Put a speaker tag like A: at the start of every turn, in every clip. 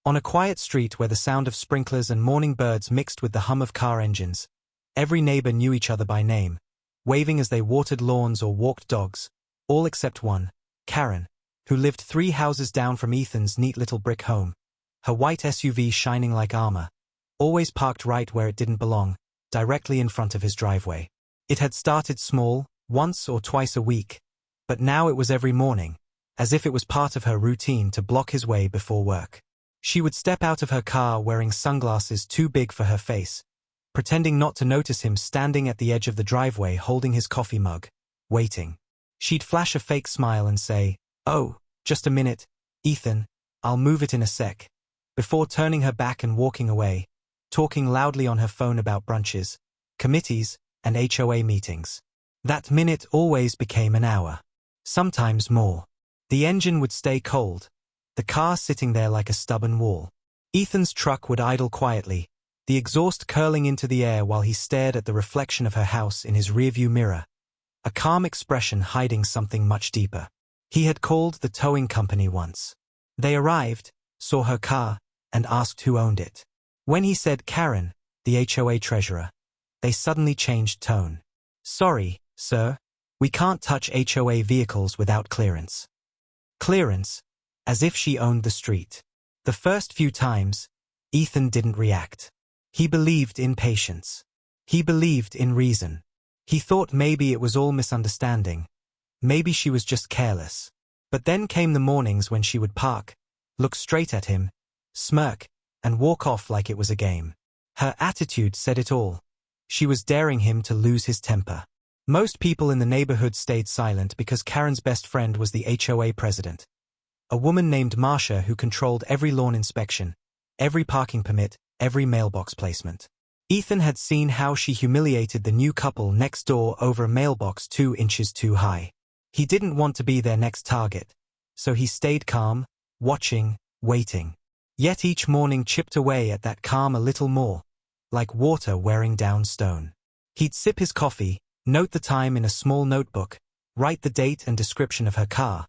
A: On a quiet street where the sound of sprinklers and morning birds mixed with the hum of car engines, every neighbor knew each other by name, waving as they watered lawns or walked dogs, all except one, Karen, who lived 3 houses down from Ethan's neat little brick home, her white SUV shining like armor, always parked right where it didn't belong, directly in front of his driveway. It had started small, once or twice a week, but now it was every morning, as if it was part of her routine to block his way before work. She would step out of her car wearing sunglasses too big for her face, pretending not to notice him standing at the edge of the driveway holding his coffee mug, waiting. She'd flash a fake smile and say, "Oh, just a minute, Ethan, I'll move it in a sec," before turning her back and walking away, talking loudly on her phone about brunches, committees, and HOA meetings. That minute always became an hour. Sometimes more. The engine would stay cold, the car sitting there like a stubborn wall. Ethan's truck would idle quietly, the exhaust curling into the air while he stared at the reflection of her house in his rearview mirror, a calm expression hiding something much deeper. He had called the towing company once. They arrived, saw her car, and asked who owned it. When he said Karen, the HOA treasurer, they suddenly changed tone. "Sorry, sir, we can't touch HOA vehicles without clearance." Clearance, as if she owned the street. The first few times, Ethan didn't react. He believed in patience. He believed in reason. He thought maybe it was all misunderstanding. Maybe she was just careless. But then came the mornings when she would park, look straight at him, smirk, and walk off like it was a game. Her attitude said it all. She was daring him to lose his temper. Most people in the neighborhood stayed silent because Karen's best friend was the HOA president. A woman named Marcia who controlled every lawn inspection, every parking permit, every mailbox placement. Ethan had seen how she humiliated the new couple next door over a mailbox 2 inches too high. He didn't want to be their next target, so he stayed calm, watching, waiting. Yet each morning chipped away at that calm a little more, like water wearing down stone. He'd sip his coffee, note the time in a small notebook, write the date and description of her car,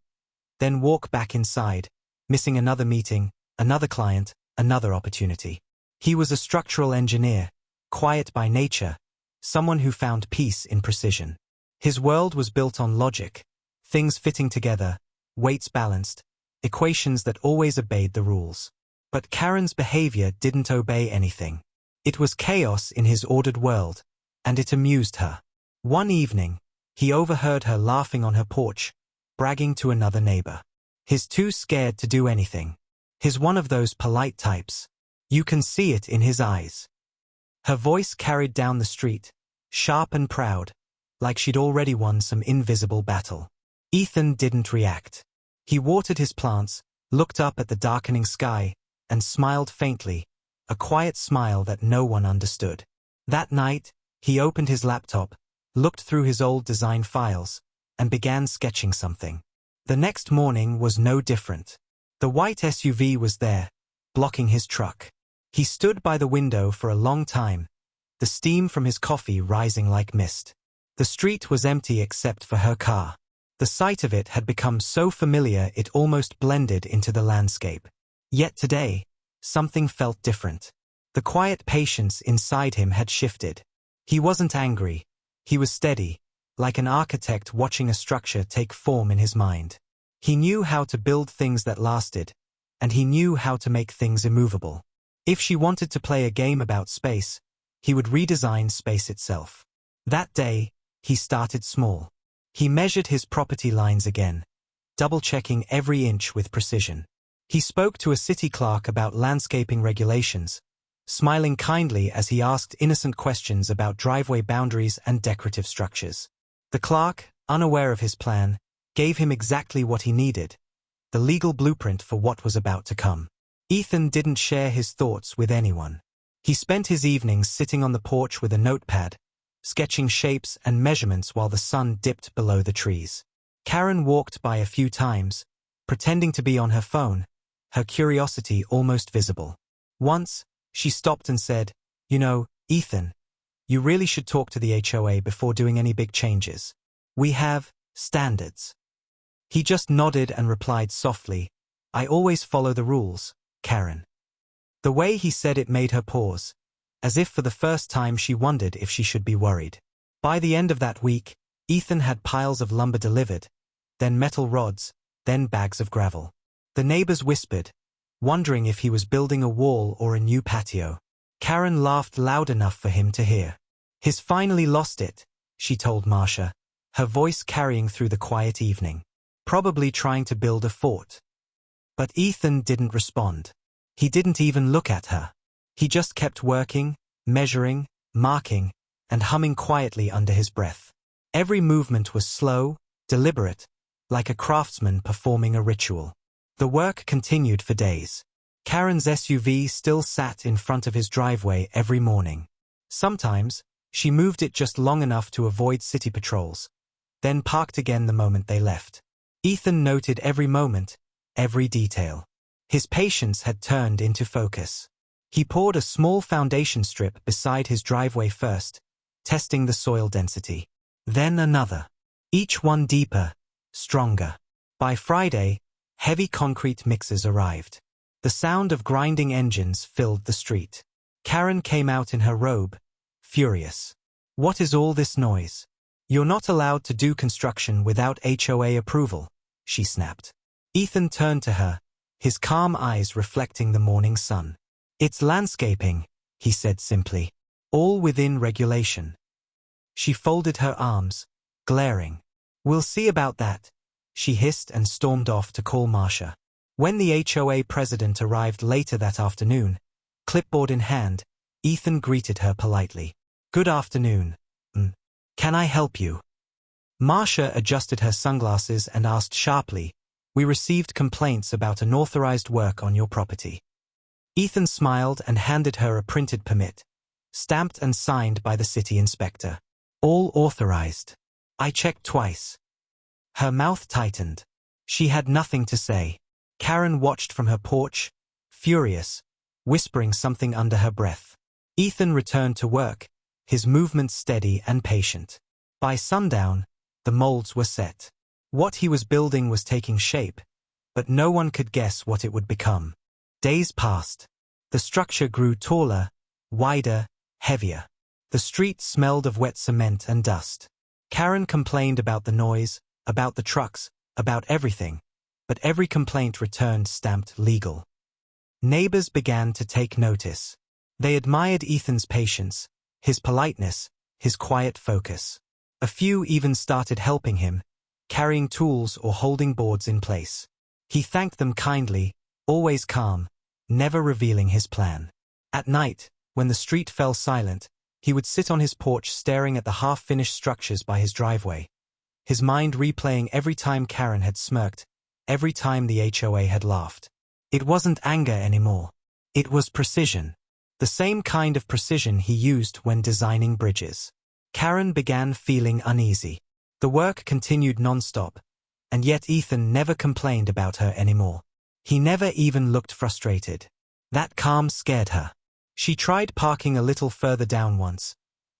A: then walk back inside, missing another meeting, another client, another opportunity. He was a structural engineer, quiet by nature, someone who found peace in precision. His world was built on logic, things fitting together, weights balanced, equations that always obeyed the rules. But Karen's behavior didn't obey anything. It was chaos in his ordered world, and it amused her. One evening, he overheard her laughing on her porch, bragging to another neighbor. He's too scared to do anything. He's one of those polite types. You can see it in his eyes. Her voice carried down the street, sharp and proud, like she'd already won some invisible battle. Ethan didn't react. He watered his plants, looked up at the darkening sky, and smiled faintly, a quiet smile that no one understood. That night, he opened his laptop, looked through his old design files, and began sketching something. The next morning was no different. The white SUV was there, blocking his truck. He stood by the window for a long time, the steam from his coffee rising like mist. The street was empty except for her car. The sight of it had become so familiar it almost blended into the landscape. Yet today, something felt different. The quiet patience inside him had shifted. He wasn't angry. He was steady, like an architect watching a structure take form in his mind. He knew how to build things that lasted, and he knew how to make things immovable. If she wanted to play a game about space, he would redesign space itself. That day, he started small. He measured his property lines again, double-checking every inch with precision. He spoke to a city clerk about landscaping regulations, smiling kindly as he asked innocent questions about driveway boundaries and decorative structures. The clerk, unaware of his plan, gave him exactly what he needed, the legal blueprint for what was about to come. Ethan didn't share his thoughts with anyone. He spent his evenings sitting on the porch with a notepad, sketching shapes and measurements while the sun dipped below the trees. Karen walked by a few times, pretending to be on her phone, her curiosity almost visible. Once, she stopped and said, "You know, Ethan, you really should talk to the HOA before doing any big changes. We have standards." He just nodded and replied softly, "I always follow the rules, Karen." The way he said it made her pause, as if for the first time she wondered if she should be worried. By the end of that week, Ethan had piles of lumber delivered, then metal rods, then bags of gravel. The neighbors whispered, wondering if he was building a wall or a new patio. Karen laughed loud enough for him to hear. "He's finally lost it," she told Marcia, her voice carrying through the quiet evening. "Probably trying to build a fort." But Ethan didn't respond. He didn't even look at her. He just kept working, measuring, marking, and humming quietly under his breath. Every movement was slow, deliberate, like a craftsman performing a ritual. The work continued for days. Karen's SUV still sat in front of his driveway every morning. Sometimes, she moved it just long enough to avoid city patrols, then parked again the moment they left. Ethan noted every moment, every detail. His patience had turned into focus. He poured a small foundation strip beside his driveway first, testing the soil density. Then another. Each one deeper, stronger. By Friday, heavy concrete mixers arrived. The sound of grinding engines filled the street. Karen came out in her robe, furious. "What is all this noise? You're not allowed to do construction without HOA approval," she snapped. Ethan turned to her, his calm eyes reflecting the morning sun. "It's landscaping," he said simply. "All within regulation." She folded her arms, glaring. "We'll see about that," she hissed and stormed off to call Marcia. When the HOA president arrived later that afternoon, clipboard in hand, Ethan greeted her politely. "Good afternoon. Can I help you?" Marcia adjusted her sunglasses and asked sharply, "We received complaints about unauthorized work on your property." Ethan smiled and handed her a printed permit, stamped and signed by the city inspector. "All authorized." "I checked twice." Her mouth tightened. She had nothing to say. Karen watched from her porch, furious, whispering something under her breath. Ethan returned to work, his movements steady and patient. By sundown, the molds were set. What he was building was taking shape, but no one could guess what it would become. Days passed. The structure grew taller, wider, heavier. The street smelled of wet cement and dust. Karen complained about the noise, about the trucks, about everything, but every complaint returned stamped legal. Neighbors began to take notice. They admired Ethan's patience, his politeness, his quiet focus. A few even started helping him, carrying tools or holding boards in place. He thanked them kindly, always calm, never revealing his plan. At night, when the street fell silent, he would sit on his porch staring at the half-finished structures by his driveway, his mind replaying every time Karen had smirked, every time the HOA had laughed. It wasn't anger anymore. It was precision. The same kind of precision he used when designing bridges. Karen began feeling uneasy. The work continued non-stop, and yet Ethan never complained about her anymore. He never even looked frustrated. That calm scared her. She tried parking a little further down once,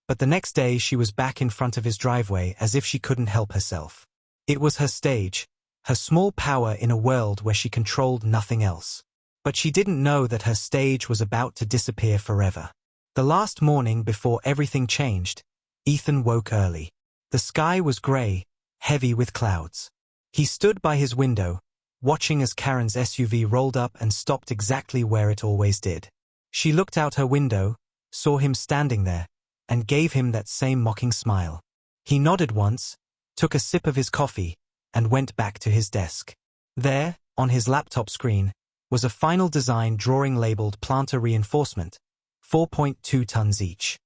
A: but the next day she was back in front of his driveway as if she couldn't help herself. It was her stage, her small power in a world where she controlled nothing else. But she didn't know that her stage was about to disappear forever. The last morning before everything changed, Ethan woke early. The sky was gray, heavy with clouds. He stood by his window, watching as Karen's SUV rolled up and stopped exactly where it always did. She looked out her window, saw him standing there, and gave him that same mocking smile. He nodded once, took a sip of his coffee, and went back to his desk. There, on his laptop screen, was a final design drawing labeled planter reinforcement, 4.2 tons each.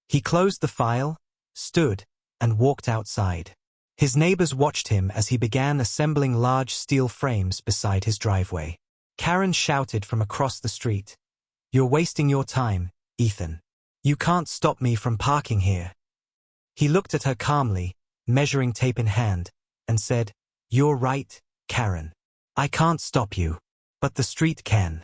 A: He closed the file, stood, and walked outside. His neighbors watched him as he began assembling large steel frames beside his driveway. Karen shouted from across the street, "You're wasting your time, Ethan. You can't stop me from parking here." He looked at her calmly, measuring tape in hand, and said, "You're right, Karen. I can't stop you, but the street can."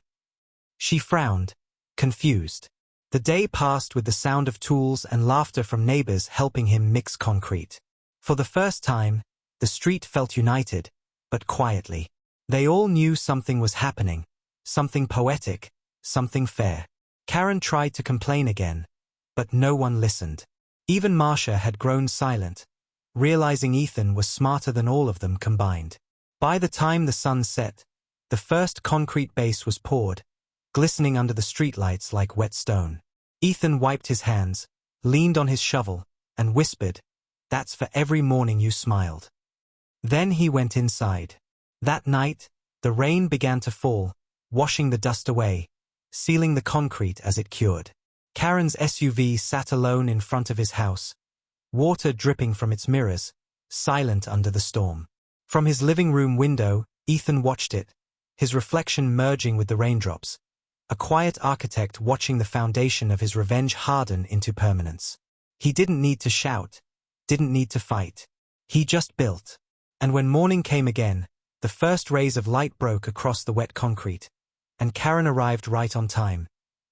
A: She frowned, confused. The day passed with the sound of tools and laughter from neighbors helping him mix concrete. For the first time, the street felt united, but quietly. They all knew something was happening, something poetic, something fair. Karen tried to complain again, but no one listened. Even Marcia had grown silent, realizing Ethan was smarter than all of them combined. By the time the sun set, the first concrete base was poured, glistening under the streetlights like wet stone. Ethan wiped his hands, leaned on his shovel, and whispered, "That's for every morning you smiled." Then he went inside. That night, the rain began to fall, washing the dust away, sealing the concrete as it cured. Karen's SUV sat alone in front of his house, water dripping from its mirrors, silent under the storm. From his living room window, Ethan watched it, his reflection merging with the raindrops, a quiet architect watching the foundation of his revenge harden into permanence. He didn't need to shout, didn't need to fight. He just built. And when morning came again, the first rays of light broke across the wet concrete, and Karen arrived right on time,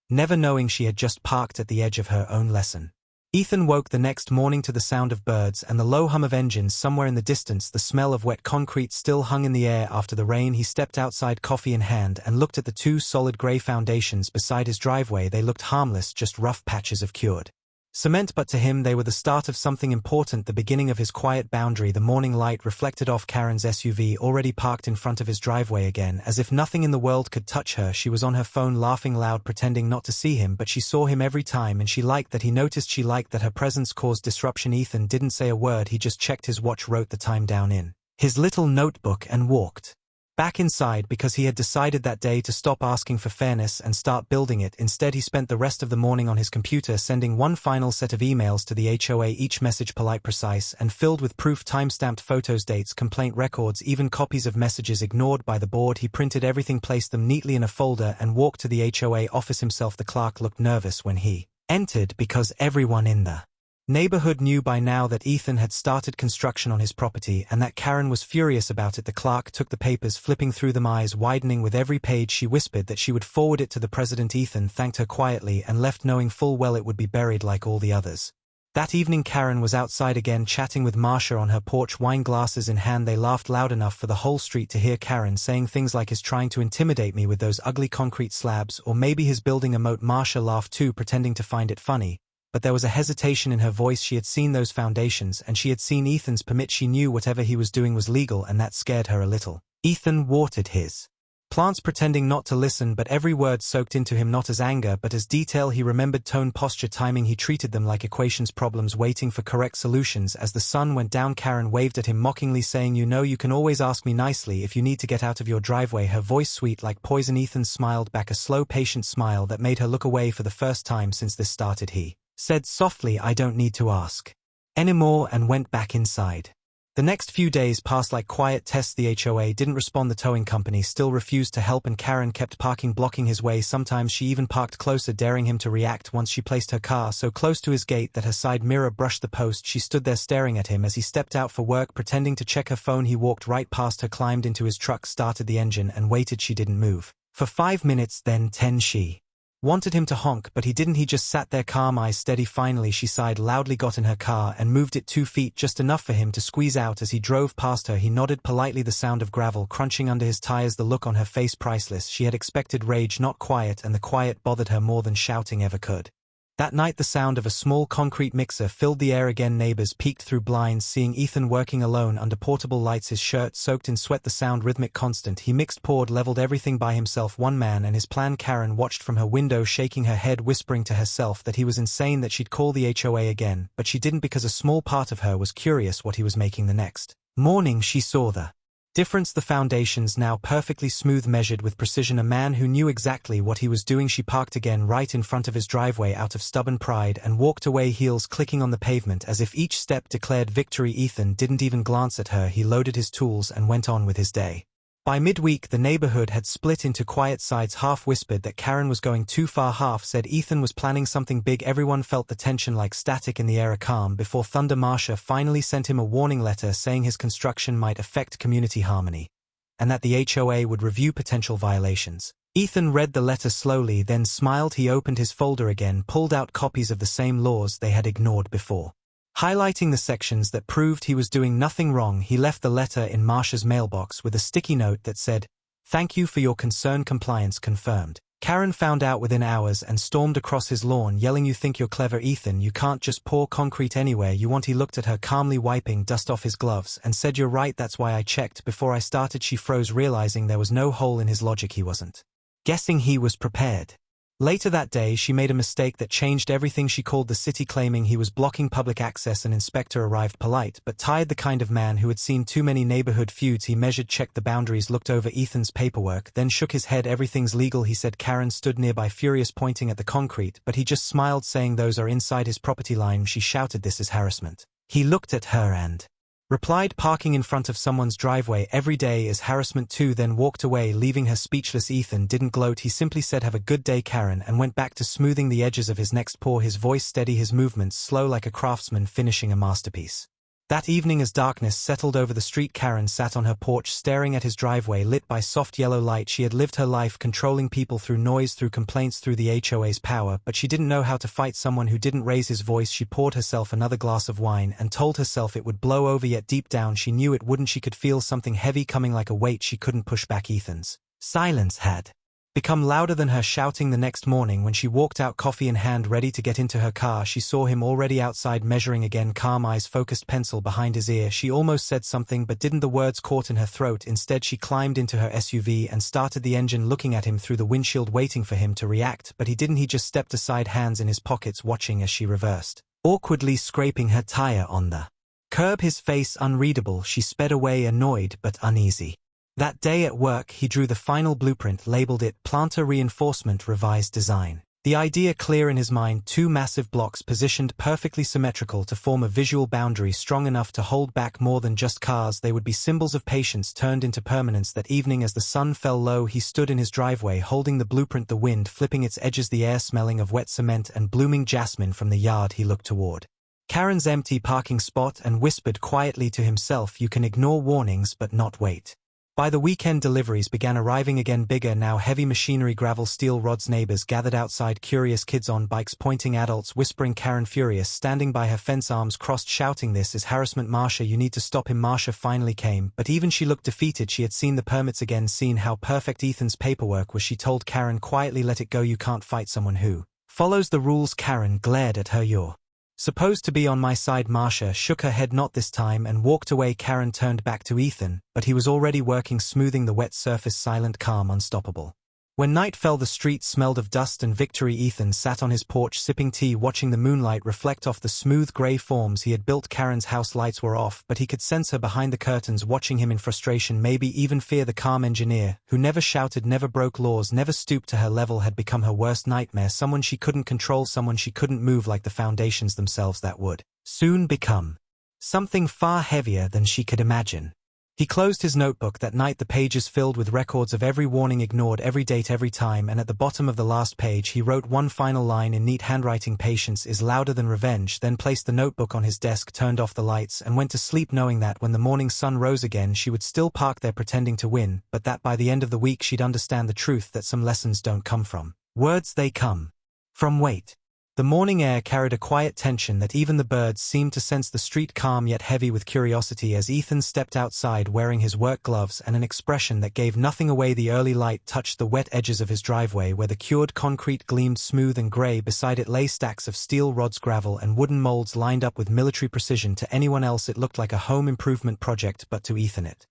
A: never knowing she had just parked at the edge of her own lesson. Ethan woke the next morning to the sound of birds and the low hum of engines somewhere in the distance. The smell of wet concrete still hung in the air after the rain. He stepped outside, coffee in hand, and looked at the two solid gray foundations beside his driveway. They looked harmless, just rough patches of cured cement, but to him they were the start of something important, the beginning of his quiet boundary. The morning light reflected off Karen's SUV, already parked in front of his driveway again. As if nothing in the world could touch her, she was on her phone laughing loud, pretending not to see him, but she saw him every time, and she liked that he noticed. She liked that her presence caused disruption. Ethan didn't say a word. He just checked his watch, wrote the time down in his little notebook, and walked back inside because he had decided that day to stop asking for fairness and start building it. Instead, he spent the rest of the morning on his computer sending one final set of emails to the HOA, each message polite, precise, and filled with proof, time-stamped photos, dates, complaint records, even copies of messages ignored by the board. He printed everything, placed them neatly in a folder, and walked to the HOA office himself. The clerk looked nervous when he entered because everyone in the neighborhood knew by now that Ethan had started construction on his property and that Karen was furious about it. The clerk took the papers, flipping through them, eyes widening with every page. She whispered that she would forward it to the president. Ethan thanked her quietly and left, knowing full well it would be buried like all the others. That evening Karen was outside again, chatting with Marcia on her porch, wine glasses in hand. They laughed loud enough for the whole street to hear Karen saying things like, "He's trying to intimidate me with those ugly concrete slabs, or maybe he's building a moat." Marcia laughed too, pretending to find it funny, but there was a hesitation in her voice. She had seen those foundations, and she had seen Ethan's permit. She knew whatever he was doing was legal, and that scared her a little. Ethan watered his plants, pretending not to listen, but every word soaked into him, not as anger but as detail. He remembered tone, posture, timing. He treated them like equations, problems waiting for correct solutions. As the sun went down, Karen waved at him mockingly, saying, "You know, you can always ask me nicely if you need to get out of your driveway," her voice sweet like poison. Ethan smiled back, a slow, patient smile that made her look away for the first time since this started. He said softly, "I don't need to ask anymore," and went back inside. The next few days passed like quiet tests. The HOA didn't respond. The towing company still refused to help, and Karen kept parking, blocking his way. Sometimes she even parked closer, daring him to react. Once she placed her car so close to his gate that her side mirror brushed the post. She stood there staring at him as he stepped out for work, pretending to check her phone. He walked right past her, climbed into his truck, started the engine, and waited. She didn't move for 5 minutes, then 10. She wanted him to honk, but he didn't. He just sat there, calm, eyes steady. Finally she sighed loudly, got in her car, and moved it 2 feet, just enough for him to squeeze out. As he drove past her, he nodded politely, the sound of gravel crunching under his tires, the look on her face priceless. She had expected rage, not quiet, and the quiet bothered her more than shouting ever could. That night the sound of a small concrete mixer filled the air again. Neighbors peeked through blinds, seeing Ethan working alone under portable lights, his shirt soaked in sweat, the sound rhythmic, constant. He mixed, poured, leveled everything by himself, one man, and his plan. Karen watched from her window, shaking her head, whispering to herself that he was insane, that she'd call the HOA again, but she didn't, because a small part of her was curious what he was making. The next morning she saw the difference, the foundations now perfectly smooth, measured with precision, a man who knew exactly what he was doing. She parked again right in front of his driveway out of stubborn pride and walked away, heels clicking on the pavement as if each step declared victory. Ethan didn't even glance at her. He loaded his tools and went on with his day. By midweek the neighborhood had split into quiet sides. Half whispered that Karen was going too far, half said Ethan was planning something big. Everyone felt the tension like static in the air, a calm before thunder. Marcia finally sent him a warning letter saying his construction might affect community harmony, and that the HOA would review potential violations. Ethan read the letter slowly, then smiled. He opened his folder again, pulled out copies of the same laws they had ignored before. Highlighting the sections that proved he was doing nothing wrong, he left the letter in Marcia's mailbox with a sticky note that said, "Thank you for your concern, compliance confirmed." Karen found out within hours and stormed across his lawn yelling, "You think you're clever, Ethan, you can't just pour concrete anywhere you want." He looked at her calmly, wiping dust off his gloves, and said, "You're right, that's why I checked before I started." She froze, realizing there was no hole in his logic. He wasn't guessing, he was prepared. Later that day, she made a mistake that changed everything. She called the city claiming he was blocking public access. An inspector arrived, polite but tired, the kind of man who had seen too many neighborhood feuds. He measured, checked the boundaries, looked over Ethan's paperwork, then shook his head. "Everything's legal," he said. Karen stood nearby, furious, pointing at the concrete, but he just smiled, saying, "Those are inside his property line." She shouted, "This is harassment." He looked at her and replied, "Parking in front of someone's driveway every day is harassment too," then walked away, leaving her speechless. Ethan didn't gloat. He simply said, "Have a good day, Karen," and went back to smoothing the edges of his next pour, his voice steady, his movements slow, like a craftsman finishing a masterpiece. That evening, as darkness settled over the street, Karen sat on her porch staring at his driveway lit by soft yellow light. She had lived her life controlling people through noise, through complaints, through the HOA's power, but she didn't know how to fight someone who didn't raise his voice. She poured herself another glass of wine and told herself it would blow over, yet deep down she knew it wouldn't. She could feel something heavy coming, like a weight she couldn't push back. Ethan's silence had become louder than her shouting. The next morning, when she walked out, coffee in hand, ready to get into her car, she saw him already outside, measuring again, calm eyes focused, pencil behind his ear. She almost said something but didn't. The words caught in her throat. Instead, she climbed into her SUV and started the engine, looking at him through the windshield, waiting for him to react, but he didn't. He just stepped aside, hands in his pockets, watching as she reversed, awkwardly scraping her tire on the curb, his face unreadable. She sped away, annoyed but uneasy. That day at work, he drew the final blueprint, labeled it Planter Reinforcement Revised Design. The idea clear in his mind, two massive blocks positioned perfectly symmetrical to form a visual boundary strong enough to hold back more than just cars. They would be symbols of patience turned into permanence. That evening, as the sun fell low, he stood in his driveway holding the blueprint, the wind flipping its edges, the air smelling of wet cement and blooming jasmine. From the yard, he looked toward Karen's empty parking spot and whispered quietly to himself, "You can ignore warnings but not wait." By the weekend, deliveries began arriving again, bigger now, heavy machinery, gravel, steel rods. Neighbors gathered outside, curious kids on bikes pointing, adults whispering. Karen, furious, standing by her fence, arms crossed, shouting, "This is harassment, Marcia, you need to stop him." Marcia finally came, but even she looked defeated. She had seen the permits again, seen how perfect Ethan's paperwork was. She told Karen quietly, "Let it go, you can't fight someone who follows the rules." Karen glared at her. "You're supposed to be on my side." Marcia shook her head, "Not this time," and walked away. Karen turned back to Ethan, but he was already working, smoothing the wet surface, silent, calm, unstoppable. When night fell, the street smelled of dust and victory. Ethan sat on his porch sipping tea, watching the moonlight reflect off the smooth gray forms he had built. Karen's house lights were off, but he could sense her behind the curtains, watching him in frustration, maybe even fear. The calm engineer, who never shouted, never broke laws, never stooped to her level, had become her worst nightmare. Someone she couldn't control, someone she couldn't move, like the foundations themselves that would soon become something far heavier than she could imagine. He closed his notebook that night, the pages filled with records of every warning ignored, every date, every time, and at the bottom of the last page he wrote one final line in neat handwriting: "Patience is louder than revenge." Then placed the notebook on his desk, turned off the lights, and went to sleep, knowing that when the morning sun rose again she would still park there pretending to win, but that by the end of the week she'd understand the truth, that some lessons don't come from words, they come from weight. The morning air carried a quiet tension that even the birds seemed to sense, the street calm yet heavy with curiosity. As Ethan stepped outside wearing his work gloves and an expression that gave nothing away, the early light touched the wet edges of his driveway, where the cured concrete gleamed smooth and gray. Beside it lay stacks of steel rods, gravel, and wooden molds lined up with military precision. To anyone else it looked like a home improvement project, but to Ethan it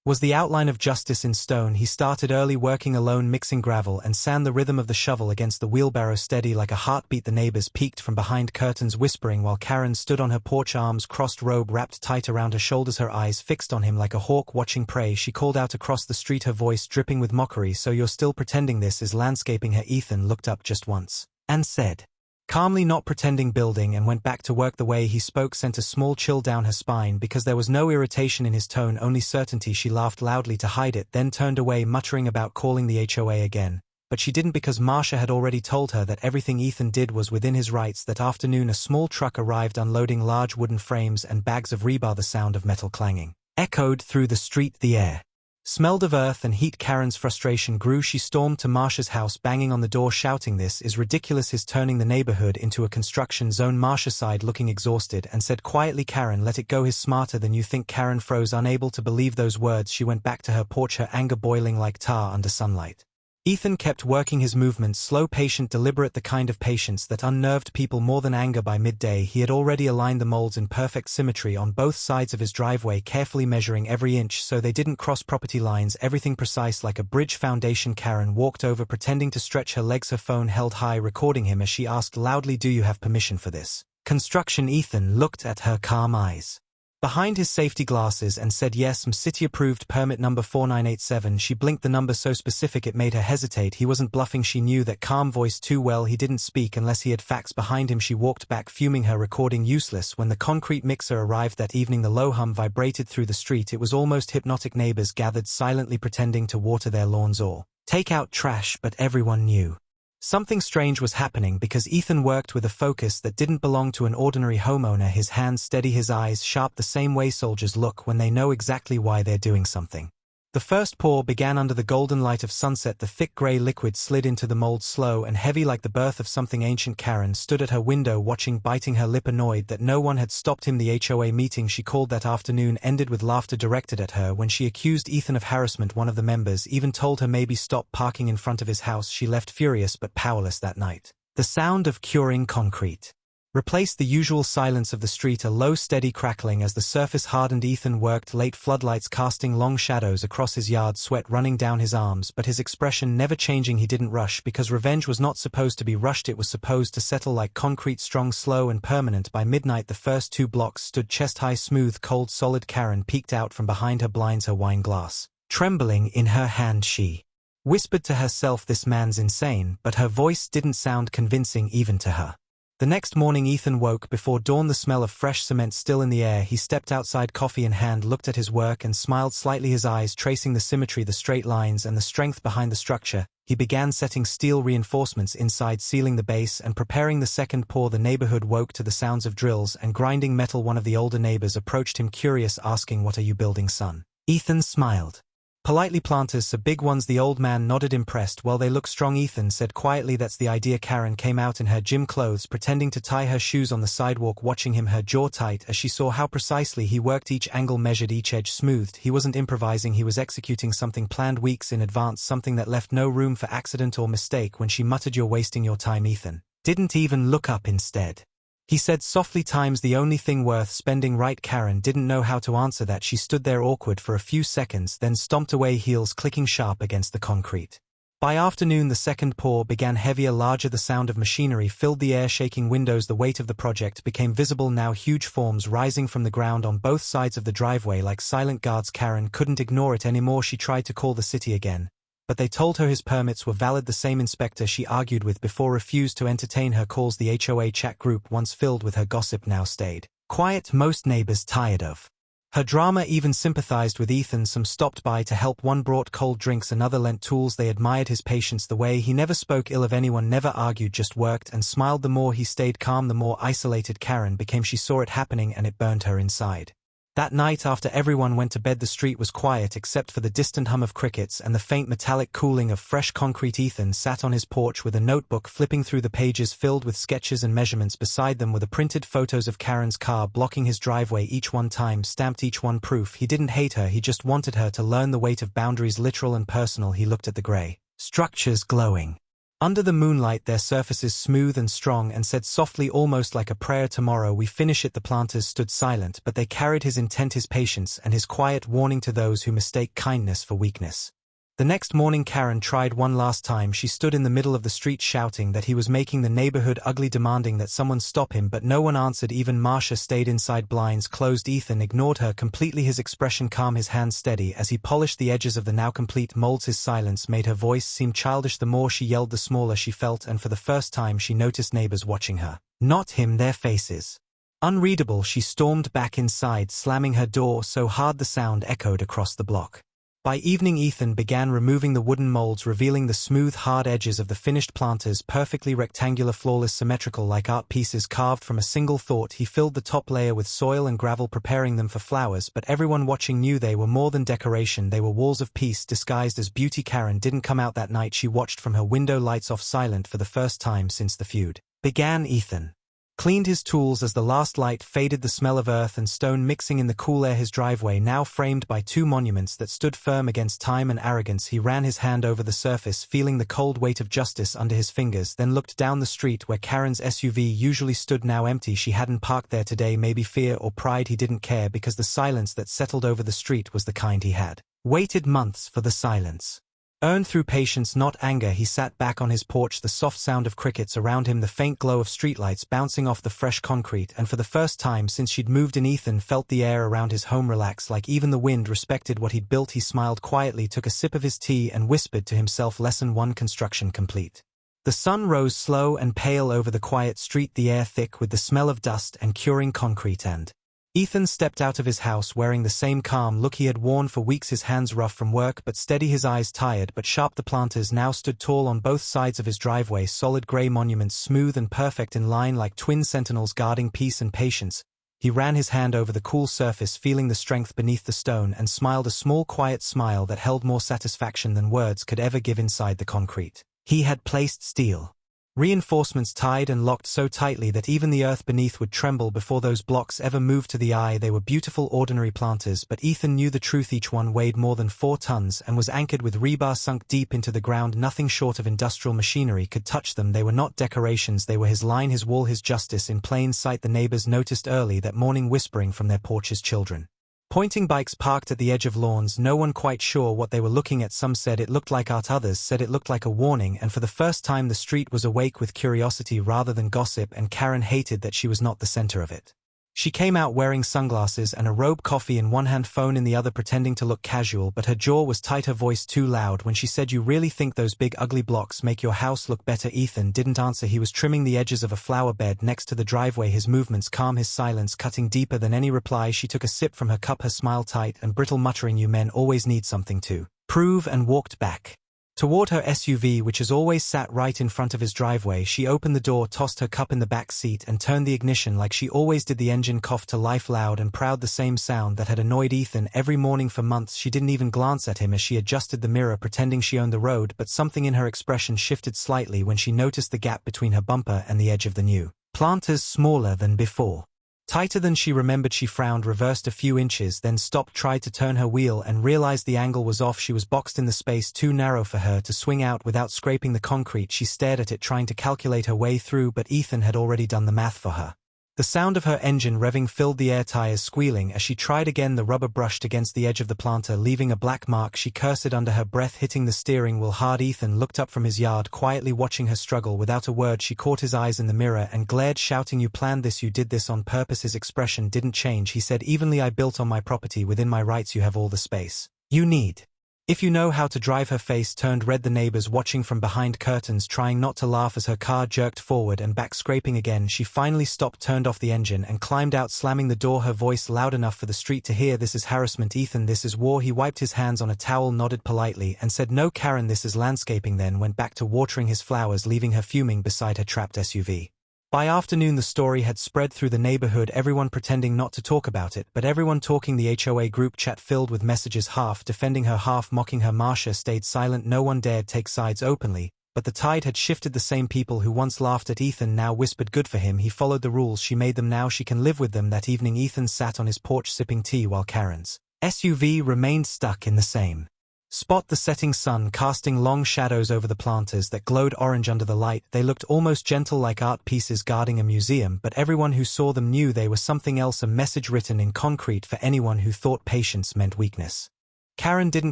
A: was the outline of justice in stone. He started early, working alone, mixing gravel and sand, the rhythm of the shovel against the wheelbarrow steady like a heartbeat. The neighbors peeked from behind curtains, whispering, while Karen stood on her porch, arms crossed, robe wrapped tight around her shoulders, her eyes fixed on him like a hawk watching prey. She called out across the street, her voice dripping with mockery, "So you're still pretending this is landscaping?" Her Ethan looked up just once and said calmly, "Not pretending, building," and went back to work. The way he spoke sent a small chill down her spine, because there was no irritation in his tone, only certainty. She laughed loudly to hide it, then turned away, muttering about calling the HOA again. But she didn't, because Marcia had already told her that everything Ethan did was within his rights. That afternoon a small truck arrived, unloading large wooden frames and bags of rebar. The sound of metal clanging echoed through the street. The air smelled of earth and heat. Karen's frustration grew. She stormed to Marcia's house, banging on the door, shouting, "This is ridiculous. He's turning the neighborhood into a construction zone." Marcia sighed, looking exhausted, and said quietly, "Karen, let it go. He's smarter than you think." Karen froze, unable to believe those words. She went back to her porch, her anger boiling like tar under sunlight. Ethan kept working his movements, slow, patient, deliberate, the kind of patience that unnerved people more than anger. By midday, he had already aligned the molds in perfect symmetry on both sides of his driveway, carefully measuring every inch so they didn't cross property lines, everything precise like a bridge foundation. Karen walked over, pretending to stretch her legs, her phone held high, recording him as she asked loudly, "Do you have permission for this construction?" Ethan looked at her calm eyes behind his safety glasses and said yes, city-approved, permit number 4987. She blinked, the number so specific it made her hesitate. He wasn't bluffing, she knew that calm voice too well. He didn't speak unless he had facts behind him. She walked back, fuming, her recording useless. When the concrete mixer arrived that evening, the low hum vibrated through the street. It was almost hypnotic. Neighbors gathered silently, pretending to water their lawns or take out trash, but everyone knew something strange was happening because Ethan worked with a focus that didn't belong to an ordinary homeowner. His hands steady, his eyes sharp, the same way soldiers look when they know exactly why they're doing something. The first pour began under the golden light of sunset. The thick gray liquid slid into the mold, slow and heavy like the birth of something ancient. Karen stood at her window watching, biting her lip, annoyed that no one had stopped him. The HOA meeting she called that afternoon ended with laughter directed at her when she accused Ethan of harassment. One of the members even told her maybe stop parking in front of his house. She left furious but powerless that night. The sound of curing concrete replaced the usual silence of the street, a low steady crackling as the surface hardened. Ethan worked late, floodlights casting long shadows across his yard, sweat running down his arms, but his expression never changing. He didn't rush because revenge was not supposed to be rushed, it was supposed to settle like concrete, strong, slow and permanent. By midnight the first 2 blocks stood chest high, smooth, cold, solid. Karen peeked out from behind her blinds, her wine glass trembling in her hand. She whispered to herself, "This man's insane," but her voice didn't sound convincing even to her. The next morning Ethan woke before dawn, the smell of fresh cement still in the air. He stepped outside, coffee in hand, looked at his work and smiled slightly, his eyes tracing the symmetry, the straight lines and the strength behind the structure. He began setting steel reinforcements inside, sealing the base and preparing the second pour. The neighborhood woke to the sounds of drills and grinding metal. One of the older neighbors approached him, curious, asking, "What are you building, son?" Ethan smiled politely. "Planters, so big ones." The old man nodded, impressed. "Well, they look strong," Ethan said quietly. "That's the idea." Karen came out in her gym clothes, pretending to tie her shoes on the sidewalk, watching him, her jaw tight as she saw how precisely he worked, each angle measured, each edge smoothed. He wasn't improvising, he was executing something planned weeks in advance, something that left no room for accident or mistake. When she muttered, "You're wasting your time," Ethan didn't even look up. Instead, he said softly, "Time's the only thing worth spending, right?" Karen didn't know how to answer that. She stood there awkward for a few seconds, then stomped away, heels clicking sharp against the concrete. By afternoon the second pour began, heavier, larger. The sound of machinery filled the air, shaking windows. The weight of the project became visible now, huge forms rising from the ground on both sides of the driveway like silent guards. Karen couldn't ignore it anymore. She tried to call the city again, but they told her his permits were valid. The same inspector she argued with before refused to entertain her calls. The HOA chat group, once filled with her gossip, now stayed quiet. Most neighbors tired of her drama even sympathized with Ethan. Some stopped by to help, one brought cold drinks, another lent tools. They admired his patience, the way he never spoke ill of anyone, never argued, just worked and smiled. The more he stayed calm, the more isolated Karen became. She saw it happening and it burned her inside. That night, after everyone went to bed, the street was quiet except for the distant hum of crickets and the faint metallic cooling of fresh concrete. Ethan sat on his porch with a notebook, flipping through the pages filled with sketches and measurements. Beside them were the printed photos of Karen's car blocking his driveway, each one time-stamped, each one proof. He didn't hate her, he just wanted her to learn the weight of boundaries, literal and personal. He looked at the gray structures glowing under the moonlight, their surfaces smooth and strong, and said softly, almost like a prayer, "Tomorrow we finish it." The planters stood silent, but they carried his intent, his patience, and his quiet warning to those who mistake kindness for weakness. The next morning Karen tried one last time. She stood in the middle of the street shouting that he was making the neighborhood ugly, demanding that someone stop him, but no one answered. Even Marcia stayed inside, blinds closed. Ethan ignored her completely, his expression calm, his hands steady as he polished the edges of the now complete molds. His silence made her voice seem childish. The more she yelled, the smaller she felt, and for the first time she noticed neighbors watching her. Not him, their faces unreadable. She stormed back inside, slamming her door so hard the sound echoed across the block. By evening Ethan began removing the wooden molds, revealing the smooth, hard edges of the finished planters, perfectly rectangular, flawless, symmetrical, like art pieces carved from a single thought. He filled the top layer with soil and gravel, preparing them for flowers, but everyone watching knew they were more than decoration. They were walls of peace disguised as beauty. Karen didn't come out that night. She watched from her window, lights off, silent for the first time since the feud began. Ethan Cleaned his tools as the last light faded, the smell of earth and stone mixing in the cool air. His driveway now framed by two monuments that stood firm against time and arrogance. He ran his hand over the surface, feeling the cold weight of justice under his fingers, then looked down the street where Karen's SUV usually stood, now empty. She hadn't parked there today. Maybe fear or pride, he didn't care, because the silence that settled over the street was the kind he had waited months for. The silence earned through patience, not anger. He sat back on his porch, the soft sound of crickets around him, the faint glow of streetlights bouncing off the fresh concrete, and for the first time since she'd moved in, Ethan felt the air around his home relax, like even the wind respected what he'd built. He smiled quietly, took a sip of his tea, and whispered to himself, Lesson 1: construction complete. The sun rose slow and pale over the quiet street, the air thick with the smell of dust and curing concrete, and Ethan stepped out of his house wearing the same calm look he had worn for weeks, his hands rough from work but steady, his eyes tired but sharp. The planters now stood tall on both sides of his driveway, solid gray monuments, smooth and perfect in line like twin sentinels guarding peace and patience. He ran his hand over the cool surface, feeling the strength beneath the stone, and smiled, a small quiet smile that held more satisfaction than words could ever give. Inside the concrete, he had placed steel reinforcements tied and locked so tightly that even the earth beneath would tremble before those blocks ever moved. To the eye they were beautiful, ordinary planters, but Ethan knew the truth. Each one weighed more than 4 tons and was anchored with rebar sunk deep into the ground. Nothing short of industrial machinery could touch them. They were not decorations, they were his line, his wall, his justice in plain sight. The neighbors noticed early that morning, whispering from their porches, children pointing, bikes parked at the edge of lawns, no one quite sure what they were looking at. Some said it looked like art, others said it looked like a warning, and for the first time the street was awake with curiosity rather than gossip, and Karen hated that she was not the center of it. She came out wearing sunglasses and a robe, coffee in one hand, phone in the other, pretending to look casual, but her jaw was tight, her voice too loud when she said, "You really think those big ugly blocks make your house look better?" Ethan didn't answer. He was trimming the edges of a flower bed next to the driveway, his movements calm, his silence cutting deeper than any reply. She took a sip from her cup, her smile tight and brittle, muttering, "You men always need something to prove," and walked back toward her SUV, which has always sat right in front of his driveway. She opened the door, tossed her cup in the back seat, and turned the ignition like she always did. The engine coughed to life, loud and proud, the same sound that had annoyed Ethan every morning for months. She didn't even glance at him as she adjusted the mirror, pretending she owned the road, but something in her expression shifted slightly when she noticed the gap between her bumper and the edge of the new planters, smaller than before, tighter than she remembered. She frowned, reversed a few inches, then stopped, tried to turn her wheel, and realized the angle was off. She was boxed in the space too narrow for her to swing out without scraping the concrete. She stared at it, trying to calculate her way through, but Ethan had already done the math for her. The sound of her engine revving filled the air, tires squealing. As she tried again, the rubber brushed against the edge of the planter, leaving a black mark. She cursed under her breath, hitting the steering wheel hard. Ethan looked up from his yard, quietly watching her struggle. Without a word, she caught his eyes in the mirror and glared, shouting, "You planned this, you did this on purpose." His expression didn't change. He said evenly, "I built on my property, within my rights. You have all the space you need if you know how to drive." Her face turned red, the neighbors watching from behind curtains, trying not to laugh as her car jerked forward and back, scraping again. She finally stopped, turned off the engine, and climbed out, slamming the door, her voice loud enough for the street to hear. "This is harassment, Ethan, this is war." He wiped his hands on a towel, nodded politely, and said, "No, Karen, this is landscaping," then went back to watering his flowers, leaving her fuming beside her trapped SUV. By afternoon the story had spread through the neighborhood, everyone pretending not to talk about it, but everyone talking. The HOA group chat filled with messages, half defending her, half mocking her. Marcia stayed silent. No one dared take sides openly, but the tide had shifted. The same people who once laughed at Ethan now whispered, "Good for him, he followed the rules, she made them, now she can live with them." That evening Ethan sat on his porch sipping tea while Karen's SUV remained stuck in the same spot, the setting sun casting long shadows over the planters that glowed orange under the light. They looked almost gentle, like art pieces guarding a museum, but everyone who saw them knew they were something else, a message written in concrete for anyone who thought patience meant weakness. Karen didn't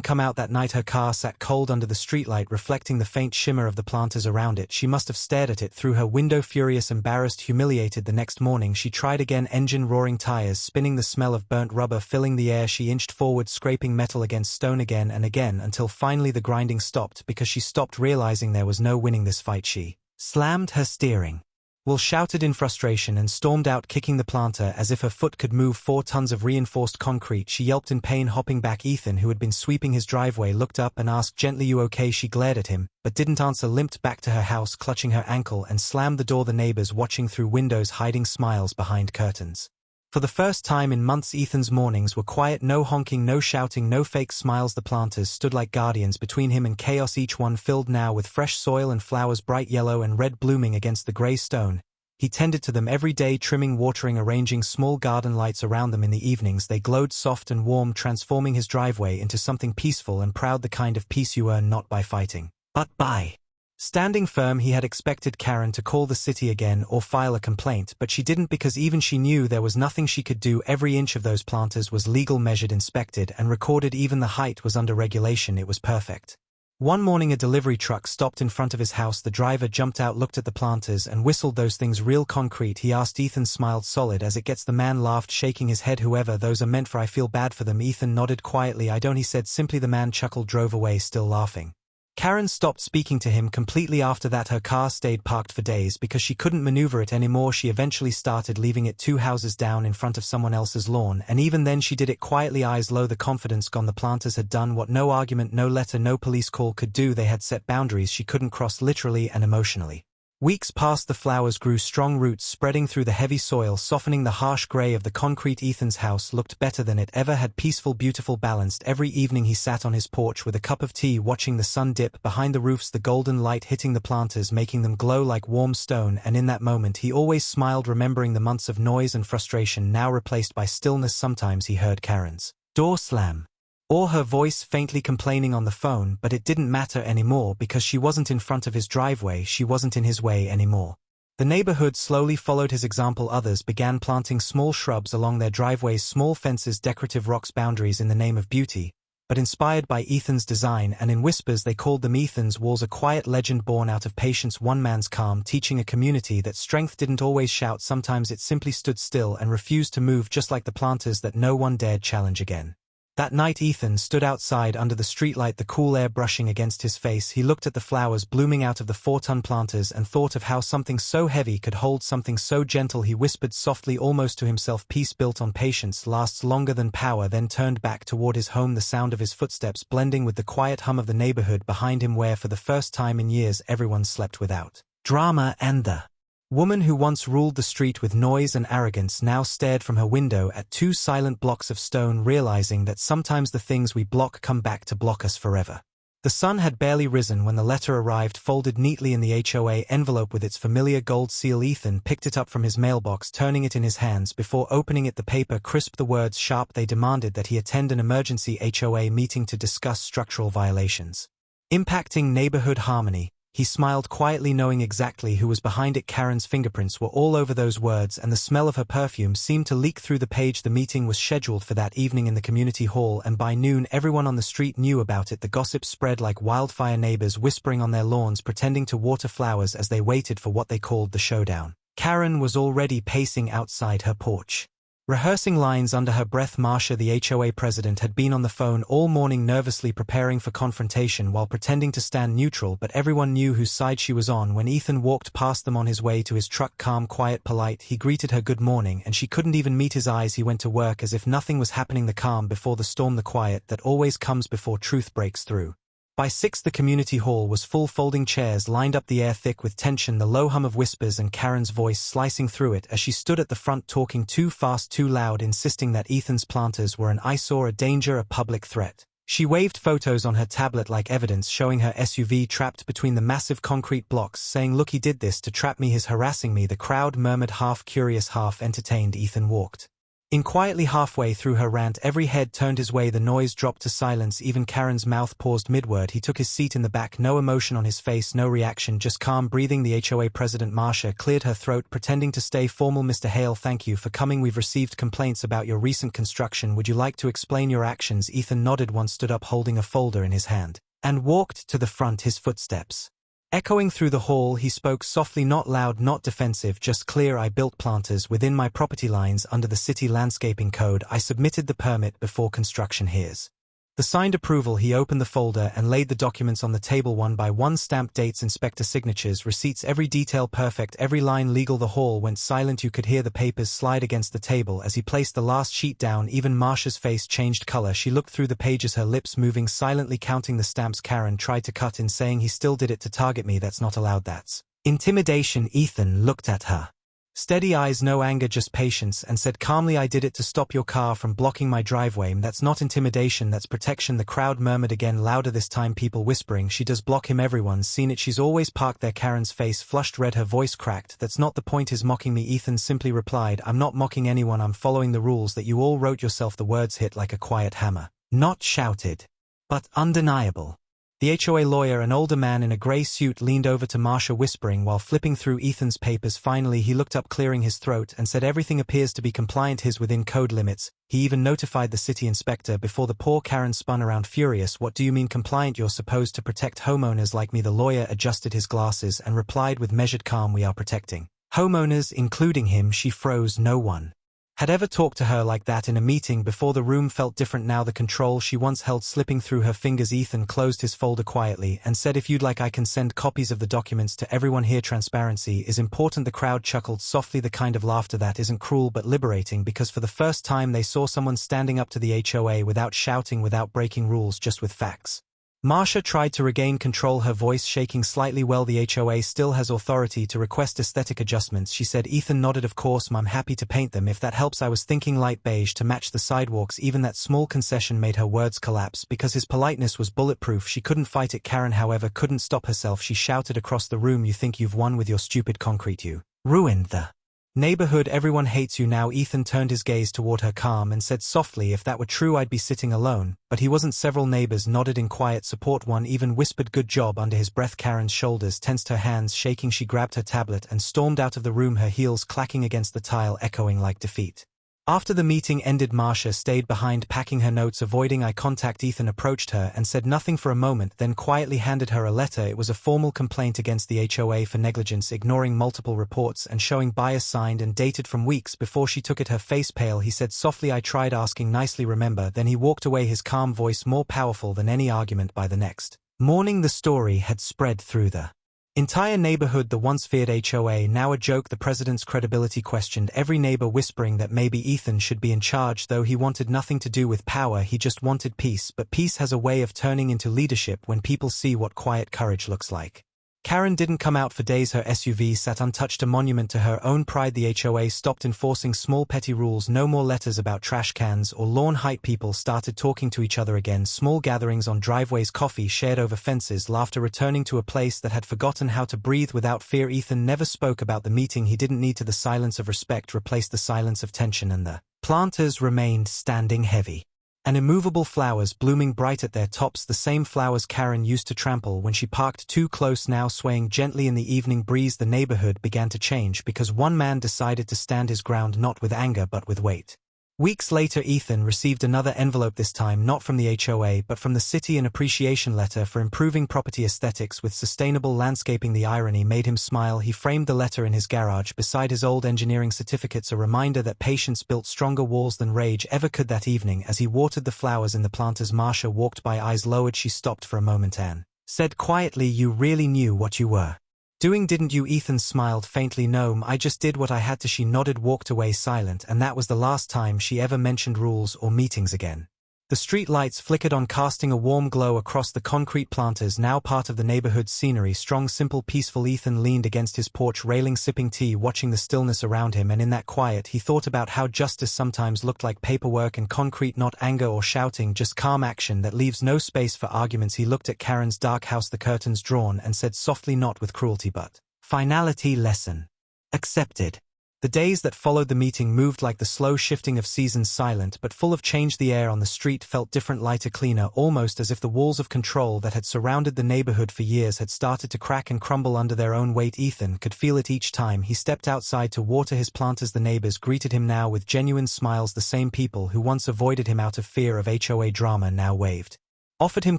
A: come out that night. Her car sat cold under the streetlight, reflecting the faint shimmer of the planters around it. She must have stared at it through her window, furious, embarrassed, humiliated. The next morning she tried again, engine roaring, tires spinning, the smell of burnt rubber filling the air. She inched forward, scraping metal against stone again and again, until finally the grinding stopped, because she stopped, realizing there was no winning this fight. She slammed her steering wheel, shouted in frustration, and stormed out, kicking the planter as if her foot could move 4 tons of reinforced concrete. She yelped in pain, hopping back. Ethan, who had been sweeping his driveway, looked up and asked gently, "You okay?" She glared at him, but didn't answer, limped back to her house, clutching her ankle, and slammed the door. The neighbors watching through windows, hiding smiles behind curtains. For the first time in months Ethan's mornings were quiet, no honking, no shouting, no fake smiles. The planters stood like guardians between him and chaos, each one filled now with fresh soil and flowers, bright yellow and red blooming against the gray stone. He tended to them every day, trimming, watering, arranging small garden lights around them. In the evenings they glowed soft and warm, transforming his driveway into something peaceful and proud, the kind of peace you earn not by fighting, but by standing firm. He had expected Karen to call the city again or file a complaint, but she didn't, because even she knew there was nothing she could do. Every inch of those planters was legal, measured, inspected, and recorded. Even the height was under regulation. It was perfect. One morning a delivery truck stopped in front of his house. The driver jumped out, looked at the planters, and whistled. "Those things real concrete?" he asked. Ethan smiled. "Solid as it gets." The man laughed, shaking his head. "Whoever those are meant for, I feel bad for them." Ethan nodded quietly. "I don't," he said simply. The man chuckled, drove away, still laughing. Karen stopped speaking to him completely. After that her car stayed parked for days because she couldn't maneuver it anymore. She eventually started leaving it 2 houses down in front of someone else's lawn, and even then she did it quietly, eyes low, the confidence gone. The planters had done what no argument, no letter, no police call could do. They had set boundaries she couldn't cross, literally and emotionally. Weeks passed. The flowers grew, strong roots spreading through the heavy soil, softening the harsh gray of the concrete. Ethan's house looked better than it ever had, peaceful, beautiful, balanced. Every evening he sat on his porch with a cup of tea, watching the sun dip behind the roofs, the golden light hitting the planters, making them glow like warm stone, and in that moment he always smiled, remembering the months of noise and frustration now replaced by stillness. Sometimes he heard Karen's door slam, or her voice faintly complaining on the phone, but it didn't matter anymore because she wasn't in front of his driveway, she wasn't in his way anymore. The neighborhood slowly followed his example. Others began planting small shrubs along their driveways, small fences, decorative rocks, boundaries in the name of beauty, but inspired by Ethan's design, and in whispers they called them Ethan's walls, a quiet legend born out of patience, one man's calm, teaching a community that strength didn't always shout. Sometimes it simply stood still and refused to move, just like the planters that no one dared challenge again. That night Ethan stood outside under the streetlight, the cool air brushing against his face. He looked at the flowers blooming out of the 4-ton planters and thought of how something so heavy could hold something so gentle. He whispered softly, almost to himself, "Peace built on patience lasts longer than power," then turned back toward his home, the sound of his footsteps blending with the quiet hum of the neighborhood behind him, where for the first time in years everyone slept without drama, and the woman who once ruled the street with noise and arrogance now stared from her window at 2 silent blocks of stone, realizing that sometimes the things we block come back to block us forever. The sun had barely risen when the letter arrived, folded neatly in the HOA envelope with its familiar gold seal. Ethan picked it up from his mailbox, turning it in his hands. Before opening it, the paper crisped, the words sharp. They demanded that he attend an emergency HOA meeting to discuss structural violations impacting neighborhood harmony. He smiled quietly, knowing exactly who was behind it. Karen's fingerprints were all over those words, and the smell of her perfume seemed to leak through the page. The meeting was scheduled for that evening in the community hall, and by noon everyone on the street knew about it. The gossip spread like wildfire, neighbors whispering on their lawns, pretending to water flowers as they waited for what they called the showdown. Karen was already pacing outside her porch, rehearsing lines under her breath. Marcia, the HOA president, had been on the phone all morning, nervously preparing for confrontation while pretending to stand neutral, but everyone knew whose side she was on. When Ethan walked past them on his way to his truck, calm, quiet, polite, he greeted her good morning, and she couldn't even meet his eyes. He went to work as if nothing was happening, the calm before the storm, the quiet that always comes before truth breaks through. By 6 the community hall was full, folding chairs lined up, the air thick with tension, the low hum of whispers, and Karen's voice slicing through it as she stood at the front, talking too fast, too loud, insisting that Ethan's planters were an eyesore, a danger, a public threat. She waved photos on her tablet like evidence, showing her SUV trapped between the massive concrete blocks, saying, "Look, he did this to trap me, he's harassing me." The crowd murmured, half curious, half entertained. Ethan walked in quietly. Halfway through her rant, every head turned his way. The noise dropped to silence. Even Karen's mouth paused mid-word. He took his seat in the back, no emotion on his face, no reaction, just calm breathing. The HOA president, Marcia, cleared her throat, pretending to stay formal. "Mr. Hale, thank you for coming. We've received complaints about your recent construction. Would you like to explain your actions?" Ethan nodded, once stood up holding a folder in his hand, and walked to the front, his footsteps echoing through the hall. He spoke softly, not loud, not defensive, just clear. "I built planters within my property lines under the city landscaping code. I submitted the permit before construction. Here's the signed approval." He opened the folder and laid the documents on the table, one by one, stamped dates, inspector signatures, receipts, every detail perfect, every line legal. The hall went silent. You could hear the papers slide against the table as he placed the last sheet down. Even Marcia's face changed color. She looked through the pages, her lips moving silently, counting the stamps. Karen tried to cut in, saying, "He still did it to target me. That's not allowed. That's intimidation." Ethan looked at her Steady eyes, no anger, just patience, and said calmly, I did it to stop your car from blocking my driveway. That's not intimidation, that's protection. The crowd murmured again, louder this time, people whispering, she does block him, everyone's seen it, she's always parked there. Karen's face flushed red, her voice cracked. That's not the point, is mocking me. Ethan simply replied, I'm not mocking anyone, I'm following the rules that you all wrote yourself. The words hit like a quiet hammer. Not shouted, but undeniable. The HOA lawyer, an older man in a grey suit, leaned over to Marsha, whispering while flipping through Ethan's papers. Finally he looked up, clearing his throat, and said, everything appears to be compliant, his within code limits. He even notified the city inspector before the poor Karen spun around, furious. What do you mean compliant? You're supposed to protect homeowners like me. The lawyer adjusted his glasses and replied with measured calm, we are protecting homeowners, including him. She froze. No one had ever talked to her like that in a meeting before. The room felt different now, the control she once held slipping through her fingers. Ethan closed his folder quietly and said, if you'd like, I can send copies of the documents to everyone here. Transparency is important. The crowd chuckled softly, the kind of laughter that isn't cruel but liberating, because for the first time they saw someone standing up to the HOA without shouting, without breaking rules, just with facts. Marsha tried to regain control, her voice shaking slightly. Well, the HOA still has authority to request aesthetic adjustments, she said. Ethan nodded. Of course, I'm happy to paint them if that helps. I was thinking light beige to match the sidewalks. Even that small concession made her words collapse, because his politeness was bulletproof. She couldn't fight it. Karen, however, couldn't stop herself. She shouted across the room, you think you've won with your stupid concrete? You ruined the neighborhood. Everyone hates you now. Ethan turned his gaze toward her, calm, and said softly, if that were true, I'd be sitting alone. But he wasn't. Several neighbors nodded in quiet support. One even whispered, good job, under his breath. Karen's shoulders tensed, her hands shaking. She grabbed her tablet and stormed out of the room, her heels clacking against the tile, echoing like defeat. After the meeting ended, Marsha stayed behind, packing her notes, avoiding eye contact. Ethan approached her and said nothing for a moment, then quietly handed her a letter. It was a formal complaint against the HOA for negligence, ignoring multiple reports and showing bias, signed and dated from weeks before she took it, her face pale. He said softly, I tried asking nicely, remember? Then he walked away, his calm voice more powerful than any argument. By the next morning the story had spread through the entire neighborhood. The once feared HOA, now a joke. The president's credibility questioned, every neighbor whispering that maybe Ethan should be in charge, though he wanted nothing to do with power, he just wanted peace. But peace has a way of turning into leadership when people see what quiet courage looks like. Karen didn't come out for days. Her SUV sat untouched, a monument to her own pride. The HOA stopped enforcing small petty rules, no more letters about trash cans or lawn height. People started talking to each other again, small gatherings on driveways, coffee shared over fences, laughter returning to a place that had forgotten how to breathe without fear. Ethan never spoke about the meeting he didn't need to. The silence of respect replaced the silence of tension, and the planters remained standing heavy and immovable, flowers blooming bright at their tops, the same flowers Karen used to trample when she parked too close, now swaying gently in the evening breeze. The neighborhood began to change because one man decided to stand his ground, not with anger but with weight. Weeks later, Ethan received another envelope, this time not from the HOA but from the city, an appreciation letter for improving property aesthetics with sustainable landscaping. The irony made him smile. He framed the letter in his garage beside his old engineering certificates, a reminder that patience built stronger walls than rage ever could. That evening, as he watered the flowers in the planters, Marsha walked by, eyes lowered. She stopped for a moment and said quietly, you really knew what you were doing, didn't you? Ethan smiled faintly. No, I just did what I had to. She nodded, walked away silent, and that was the last time she ever mentioned rules or meetings again. The street lights flickered on, casting a warm glow across the concrete planters, now part of the neighborhood's scenery. Strong, simple, peaceful. Ethan leaned against his porch railing, sipping tea, watching the stillness around him, and in that quiet he thought about how justice sometimes looked like paperwork and concrete, not anger or shouting, just calm action that leaves no space for arguments. He looked at Karen's dark house, the curtains drawn, and said softly, not with cruelty but finality, lesson accepted. The days that followed the meeting moved like the slow shifting of seasons, silent but full of change. The air on the street felt different, lighter, cleaner, almost as if the walls of control that had surrounded the neighborhood for years had started to crack and crumble under their own weight. Ethan could feel it each time he stepped outside to water his planters. The neighbors greeted him now with genuine smiles. The same people who once avoided him out of fear of HOA drama now waved, offered him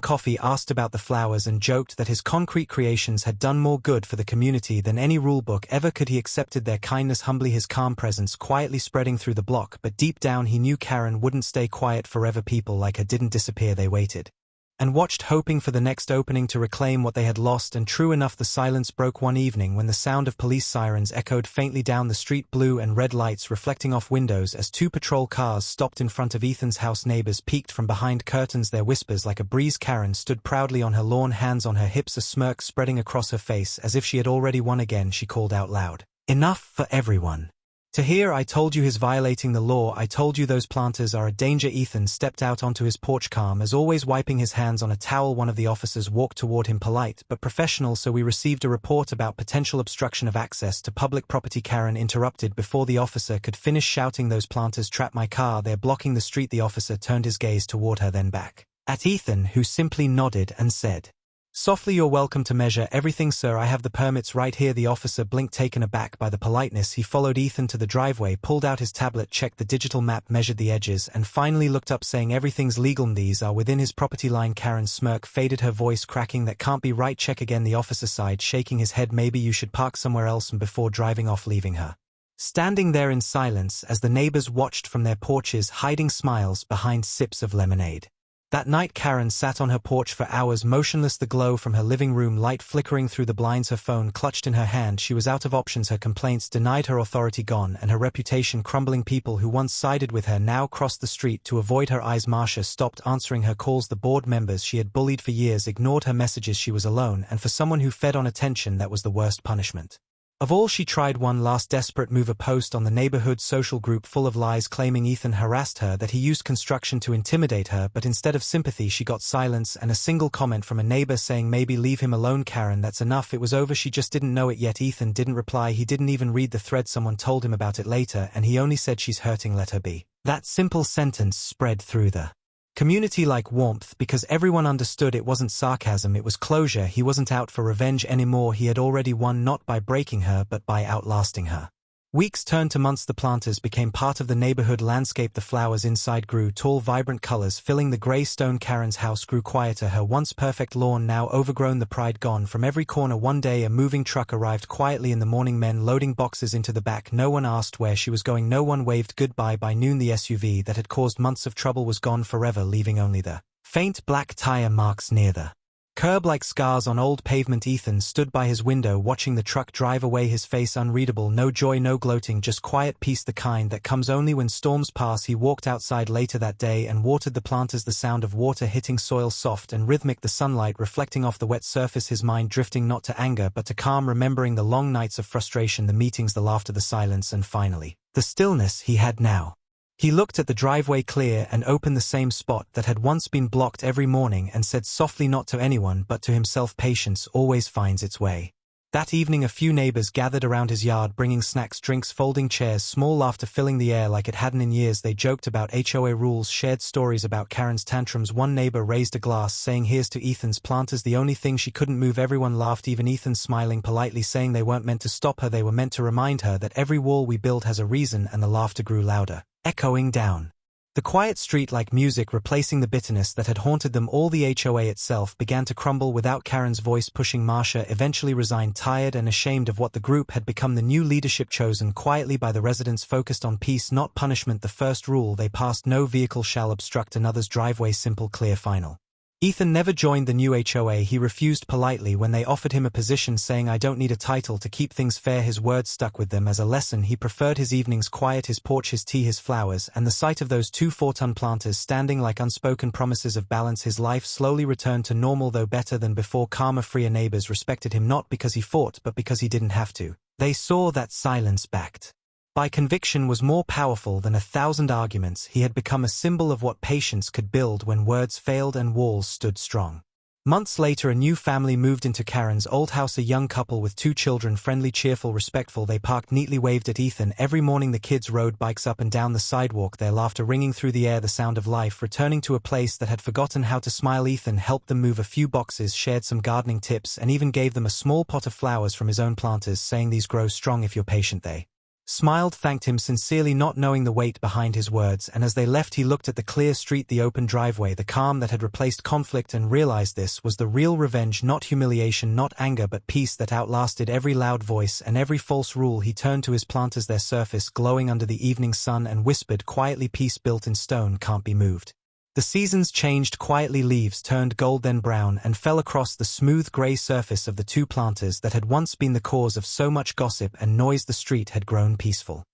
A: coffee, asked about the flowers, and joked that his concrete creations had done more good for the community than any rulebook ever could. He accepted their kindness humbly, his calm presence quietly spreading through the block, but deep down he knew Karen wouldn't stay quiet forever. People like her didn't disappear, they waited and watched, hoping for the next opening to reclaim what they had lost. And true enough, the silence broke one evening when the sound of police sirens echoed faintly down the street, blue and red lights reflecting off windows as two patrol cars stopped in front of Ethan's house. Neighbors peeked from behind curtains, their whispers like a breeze. Karen stood proudly on her lawn, hands on her hips, a smirk spreading across her face as if she had already won again. She called out loud, Enough for everyone. To hear I told you he's violating the law, I told you those planters are a danger. Ethan stepped out onto his porch, calm as always, wiping his hands on a towel. One of the officers walked toward him, polite but professional. So we received a report about potential obstruction of access to public property. Karen interrupted before the officer could finish shouting, those planters trap my car, they're blocking the street. The officer turned his gaze toward her, then back at Ethan, who simply nodded and said softly, you're welcome to measure everything, sir. I have the permits right here. The officer blinked, taken aback by the politeness. He followed Ethan to the driveway, pulled out his tablet, checked the digital map, measured the edges, and finally looked up, saying everything's legal. These are within his property line. Karen's smirk faded, her voice cracking, that can't be right. Check again. The officer sighed, shaking his head. Maybe you should park somewhere else. And before driving off, leaving her standing there in silence as the neighbors watched from their porches, hiding smiles behind sips of lemonade. That night Karen sat on her porch for hours, motionless, the glow from her living room light flickering through the blinds, her phone clutched in her hand. She was out of options, her complaints denied, her authority gone, and her reputation crumbling. People who once sided with her now crossed the street to avoid her eyes. Marcia stopped answering her calls. The board members she had bullied for years ignored her messages. She was alone, and for someone who fed on attention, that was the worst punishment of all. She tried one last desperate move, a post on the neighborhood social group full of lies claiming Ethan harassed her, that he used construction to intimidate her, but instead of sympathy she got silence and a single comment from a neighbor saying maybe leave him alone. Karen, that's enough, it was over, she just didn't know it yet. Ethan didn't reply, he didn't even read the thread. Someone told him about it later and he only said she's hurting, let her be. That simple sentence spread through the community like warmth, because everyone understood it wasn't sarcasm, it was closure. He wasn't out for revenge anymore, he had already won, not by breaking her but by outlasting her. Weeks turned to months. The planters became part of the neighborhood landscape. The flowers inside grew tall, vibrant colors filling the gray stone. Karen's house grew quieter, her once perfect lawn now overgrown, the pride gone from every corner. One day a moving truck arrived quietly in the morning, men loading boxes into the back. No one asked where she was going, no one waved goodbye. By noon the SUV that had caused months of trouble was gone forever, leaving only the faint black tire marks near the curb like scars on old pavement. Ethan stood by his window watching the truck drive away, his face unreadable, no joy, no gloating, just quiet peace, the kind that comes only when storms pass. He walked outside later that day and watered the planters, the sound of water hitting soil soft and rhythmic, the sunlight reflecting off the wet surface, his mind drifting not to anger but to calm, remembering the long nights of frustration, the meetings, the laughter, the silence, and finally, the stillness he had now. He looked at the driveway, clear and open, the same spot that had once been blocked, every morning, and said softly, not to anyone but to himself, patience always finds its way. That evening a few neighbors gathered around his yard, bringing snacks, drinks, folding chairs, small laughter filling the air like it hadn't in years. They joked about HOA rules, shared stories about Karen's tantrums. One neighbor raised a glass, saying here's to Ethan's planters, the only thing she couldn't move. Everyone laughed, even Ethan, smiling politely, saying they weren't meant to stop her, they were meant to remind her that every wall we build has a reason. And the laughter grew louder, echoing down the quiet street like music, replacing the bitterness that had haunted them all. The HOA itself began to crumble without Karen's voice pushing. Marcia eventually resigned, tired and ashamed of what the group had become. The new leadership, chosen quietly by the residents, focused on peace, not punishment. The first rule they passed: no vehicle shall obstruct another's driveway. Simple, clear, final. Ethan never joined the new HOA. He refused politely when they offered him a position, saying I don't need a title to keep things fair. His words stuck with them as a lesson. He preferred his evenings quiet, his porch, his tea, his flowers, and the sight of those 2 4-ton planters standing like unspoken promises of balance. His life slowly returned to normal, though better than before. Calmer, freer. Neighbors respected him not because he fought but because he didn't have to. They saw that silence backed by conviction was more powerful than 1,000 arguments. He had become a symbol of what patience could build when words failed and walls stood strong. Months later a new family moved into Karen's old house, a young couple with 2 children, friendly, cheerful, respectful. They parked neatly, waved at Ethan every morning. The kids rode bikes up and down the sidewalk, their laughter ringing through the air, the sound of life returning to a place that had forgotten how to smile. Ethan helped them move a few boxes, shared some gardening tips, and even gave them a small pot of flowers from his own planters, saying these grow strong if you're patient. They smiled, thanked him sincerely, not knowing the weight behind his words, and as they left he looked at the clear street, the open driveway, the calm that had replaced conflict, and realized this was the real revenge, not humiliation, not anger, but peace that outlasted every loud voice and every false rule. He turned to his planters, their surface glowing under the evening sun, and whispered quietly, peace built in stone can't be moved. The seasons changed quietly, leaves turned gold then brown and fell across the smooth gray surface of the 2 planters that had once been the cause of so much gossip and noise. The street had grown peaceful.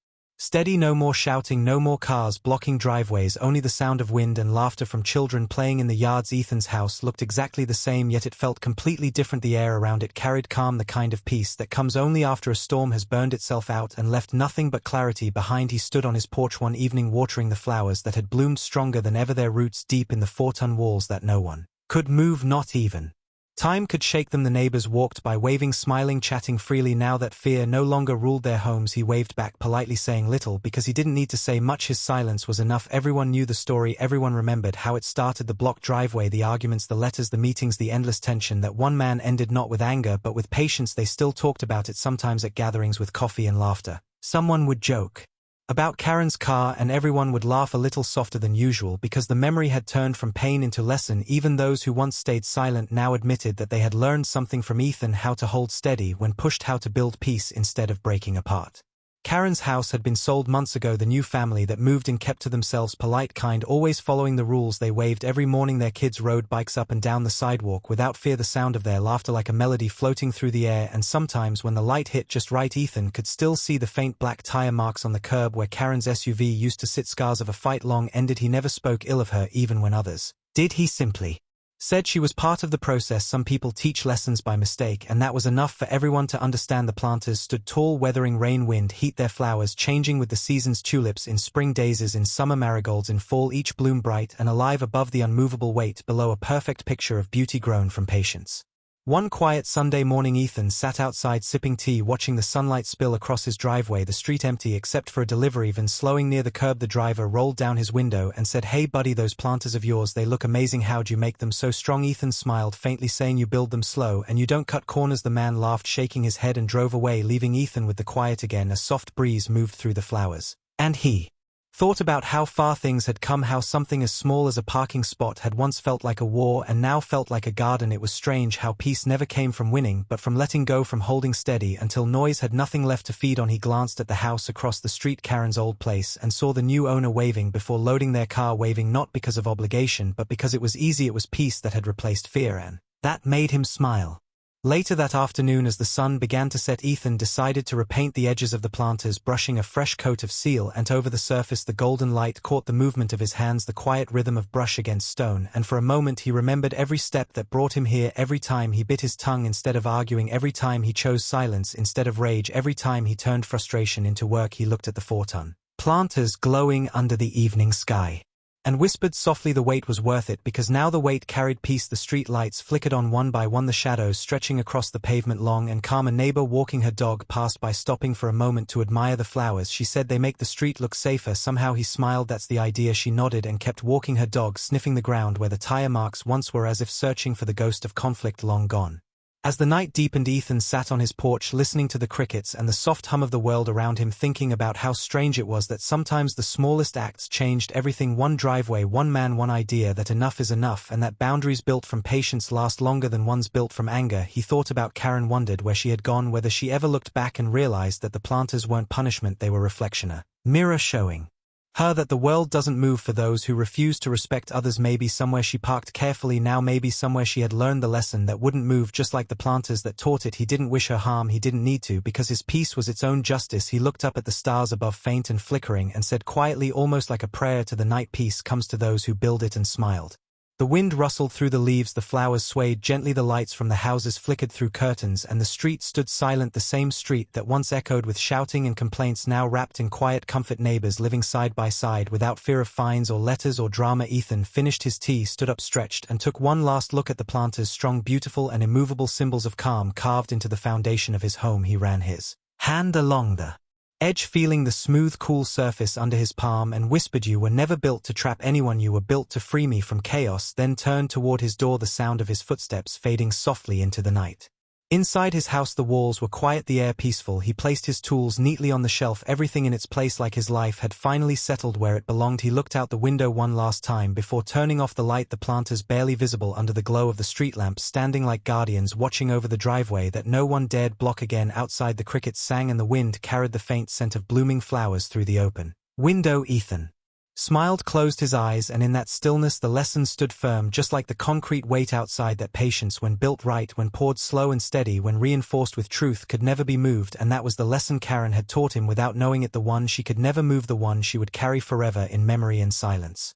A: Steady, no more shouting, no more cars blocking driveways, only the sound of wind and laughter from children playing in the yards. Ethan's house looked exactly the same, yet it felt completely different. The air around it carried calm, the kind of peace that comes only after a storm has burned itself out and left nothing but clarity behind. He stood on his porch one evening watering the flowers that had bloomed stronger than ever, their roots deep in the 4-ton walls that no one could move, not even time could shake them. The neighbors walked by, waving, smiling, chatting freely. Now that fear no longer ruled their homes, he waved back politely, saying little because he didn't need to say much. His silence was enough. Everyone knew the story, everyone remembered how it started, the blocked driveway, the arguments, the letters, the meetings, the endless tension that one man ended not with anger but with patience. They still talked about it, sometimes at gatherings with coffee and laughter. Someone would joke about Karen's car and everyone would laugh a little softer than usual because the memory had turned from pain into lesson. Even those who once stayed silent now admitted that they had learned something from Ethan: how to hold steady when pushed, how to build peace instead of breaking apart. Karen's house had been sold months ago. The new family that moved in kept to themselves, polite, kind, always following the rules. They waved every morning. Their kids rode bikes up and down the sidewalk without fear, the sound of their laughter like a melody floating through the air. And sometimes when the light hit just right, Ethan could still see the faint black tire marks on the curb where Karen's SUV used to sit. Scars of a fight long ended. He never spoke ill of her even when others did. He simply said she was part of the process. Some people teach lessons by mistake, and that was enough for everyone to understand. The planters stood tall, weathering rain, wind, heat, their flowers changing with the seasons: tulips in spring, daisies in summer, marigolds in fall, each bloom bright and alive above the unmovable weight below, a perfect picture of beauty grown from patience. One quiet Sunday morning, Ethan sat outside sipping tea, watching the sunlight spill across his driveway, the street empty except for a delivery van slowing near the curb. The driver rolled down his window and said, "Hey buddy, those planters of yours, they look amazing. How'd you make them so strong?" Ethan smiled faintly, saying, "You build them slow and you don't cut corners." The man laughed, shaking his head, and drove away, leaving Ethan with the quiet again. A soft breeze moved through the flowers, and he thought about how far things had come, how something as small as a parking spot had once felt like a war and now felt like a garden. It was strange how peace never came from winning but from letting go, from holding steady until noise had nothing left to feed on. He glanced at the house across the street, Karen's old place, and saw the new owner waving before loading their car, waving not because of obligation but because it was easy. It was peace that had replaced fear, and that made him smile. Later that afternoon, as the sun began to set, Ethan decided to repaint the edges of the planters, brushing a fresh coat of seal, and over the surface the golden light caught the movement of his hands, the quiet rhythm of brush against stone, and for a moment he remembered every step that brought him here, every time he bit his tongue instead of arguing, every time he chose silence instead of rage, every time he turned frustration into work. He looked at the 4-ton planters glowing under the evening sky and whispered softly the wait was worth it, because now the wait carried peace. The street lights flickered on one by one, the shadows stretching across the pavement long and calm. A neighbor walking her dog passed by, stopping for a moment to admire the flowers. She said, "They make the street look safer." Somehow he smiled. "That's the idea." She nodded and kept walking her dog, sniffing the ground where the tire marks once were, as if searching for the ghost of conflict long gone. As the night deepened, Ethan sat on his porch listening to the crickets and the soft hum of the world around him, thinking about how strange it was that sometimes the smallest acts changed everything. One driveway, one man, one idea, that enough is enough, and that boundaries built from patience last longer than ones built from anger. He thought about Karen, wondered where she had gone, whether she ever looked back, and realized that the planters weren't punishment, they were reflection, a mirror showing her that the world doesn't move for those who refuse to respect others. Maybe somewhere she parked carefully now, maybe somewhere she had learned the lesson that wouldn't move, just like the planters that taught it. He didn't wish her harm, he didn't need to, because his peace was its own justice. He looked up at the stars above, faint and flickering, and said quietly, almost like a prayer to the night, "Peace comes to those who build it," and smiled. The wind rustled through the leaves, the flowers swayed gently, the lights from the houses flickered through curtains, and the street stood silent, the same street that once echoed with shouting and complaints, now wrapped in quiet comfort. Neighbors living side by side without fear of fines or letters or drama. Ethan finished his tea, stood up stretched, and took one last look at the planters, strong, beautiful, and immovable, symbols of calm carved into the foundation of his home. He ran his hand along the edge, feeling the smooth, cool surface under his palm, and whispered, "You were never built to trap anyone, you were built to free me from chaos," then turned toward his door, the sound of his footsteps fading softly into the night. Inside his house the walls were quiet, the air peaceful. He placed his tools neatly on the shelf, everything in its place, like his life had finally settled where it belonged. He looked out the window one last time before turning off the light, the planters barely visible under the glow of the street lamps, standing like guardians watching over the driveway that no one dared block. Again outside the crickets sang and the wind carried the faint scent of blooming flowers through the open window. Ethan Smiled, closed his eyes, and in that stillness the lesson stood firm, just like the concrete weight outside, that patience, when built right, when poured slow and steady, when reinforced with truth, could never be moved. And that was the lesson Karen had taught him without knowing it, the one she could never move, the one she would carry forever in memory and silence.